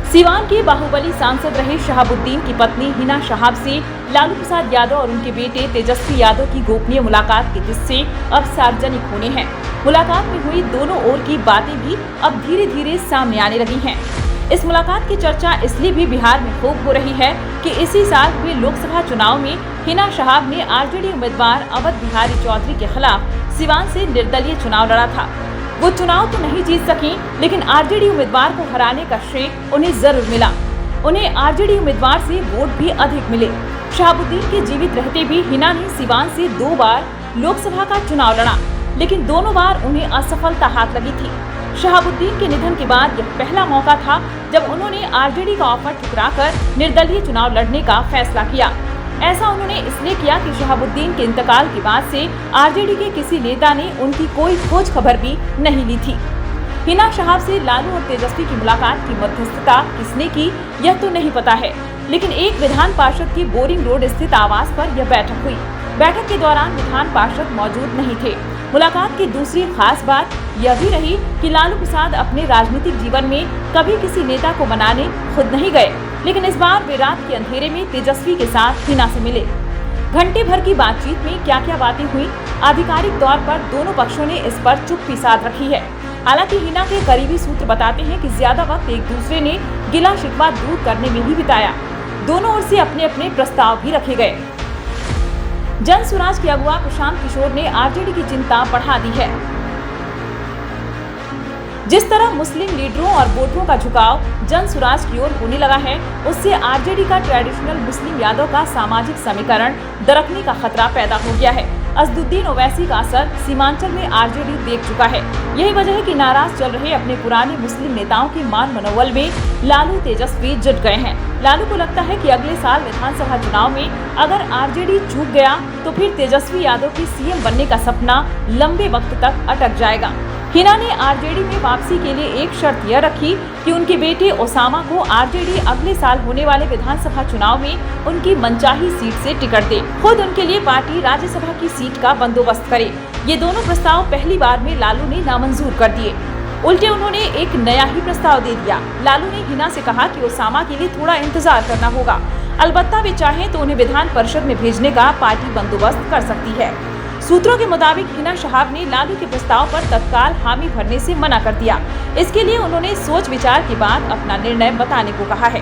सीवान के बाहुबली सांसद रहे शहाबुद्दीन की पत्नी हिना शहाब से लालू प्रसाद यादव और उनके बेटे तेजस्वी यादव की गोपनीय मुलाकात के किस्से अब सार्वजनिक होने हैं। मुलाकात में हुई दोनों ओर की बातें भी अब धीरे धीरे सामने आने लगी हैं। इस मुलाकात की चर्चा इसलिए भी बिहार में खूब हो रही है कि इसी साल हुए लोकसभा चुनाव में हिना शहाब ने आरजेडी उम्मीदवार अवध बिहारी चौधरी के खिलाफ सिवान से निर्दलीय चुनाव लड़ा था। वो चुनाव तो नहीं जीत सकी, लेकिन आरजेडी उम्मीदवार को हराने का श्रेय उन्हें जरूर मिला। उन्हें आरजेडी उम्मीदवार से वोट भी अधिक मिले। शहाबुद्दीन के जीवित रहते भी हिना ने सिवान से 2 बार लोकसभा का चुनाव लड़ा, लेकिन दोनों बार उन्हें असफलता हाथ लगी थी। शहाबुद्दीन के निधन के बाद यह पहला मौका था जब उन्होंने आरजेडी का ऑफर ठुकराकर निर्दलीय चुनाव लड़ने का फैसला किया। ऐसा उन्होंने इसलिए किया कि शहाबुद्दीन के इंतकाल के बाद से आरजेडी के किसी नेता ने उनकी कोई खोज खबर भी नहीं ली थी। हिना शहाब से लालू और तेजस्वी की मुलाकात की मध्यस्थता किसने की यह तो नहीं पता है, लेकिन एक विधान पार्षद की बोरिंग रोड स्थित आवास पर यह बैठक हुई। बैठक के दौरान विधान पार्षद मौजूद नहीं थे। मुलाकात की दूसरी खास बात यह भी रही कि लालू प्रसाद अपने राजनीतिक जीवन में कभी किसी नेता को मनाने खुद नहीं गए, लेकिन इस बार वे रात के अंधेरे में तेजस्वी के साथ हिना से मिले। घंटे भर की बातचीत में क्या क्या बातें हुई, आधिकारिक तौर पर दोनों पक्षों ने इस पर चुप्पी साध रखी है। हालांकि हिना के करीबी सूत्र बताते हैं कि ज्यादा वक्त एक दूसरे ने गिला शिकवा दूर करने में ही बिताया। दोनों ओर से अपने अपने प्रस्ताव भी रखे गए। जन सुराज के अगुवा प्रशांत किशोर ने आरजेडी की चिंता बढ़ा दी है। जिस तरह मुस्लिम लीडरों और वोटरों का झुकाव जन सुराज की ओर होने लगा है, उससे आरजेडी का ट्रेडिशनल मुस्लिम यादव का सामाजिक समीकरण दरकने का खतरा पैदा हो गया है। असदुद्दीन ओवैसी का असर सीमांचल में आरजेडी देख चुका है। यही वजह है कि नाराज चल रहे अपने पुराने मुस्लिम नेताओं के मान मनोबल में लालू तेजस्वी जुट गए हैं। लालू को लगता है कि अगले साल विधानसभा चुनाव में अगर आरजेडी चूक गया तो फिर तेजस्वी यादव की सीएम बनने का सपना लंबे वक्त तक अटक जाएगा। हिना ने आरजेडी में वापसी के लिए एक शर्त यह रखी कि उनके बेटे ओसामा को आरजेडी अगले साल होने वाले विधानसभा चुनाव में उनकी मनचाही सीट से टिकट दे। खुद उनके लिए पार्टी राज्यसभा की सीट का बंदोबस्त करे। ये दोनों प्रस्ताव पहली बार में लालू ने नामंजूर कर दिए। उल्टे उन्होंने एक नया ही प्रस्ताव दे दिया। लालू ने हिना से कहा कि ओसामा के लिए थोड़ा इंतजार करना होगा। अलबत्ता वे चाहें तो उन्हें विधान परिषद में भेजने का पार्टी बंदोबस्त कर सकती है। सूत्रों के मुताबिक हिना शहाब ने लालू के प्रस्ताव पर तत्काल हामी भरने से मना कर दिया। इसके लिए उन्होंने सोच विचार के बाद अपना निर्णय बताने को कहा है।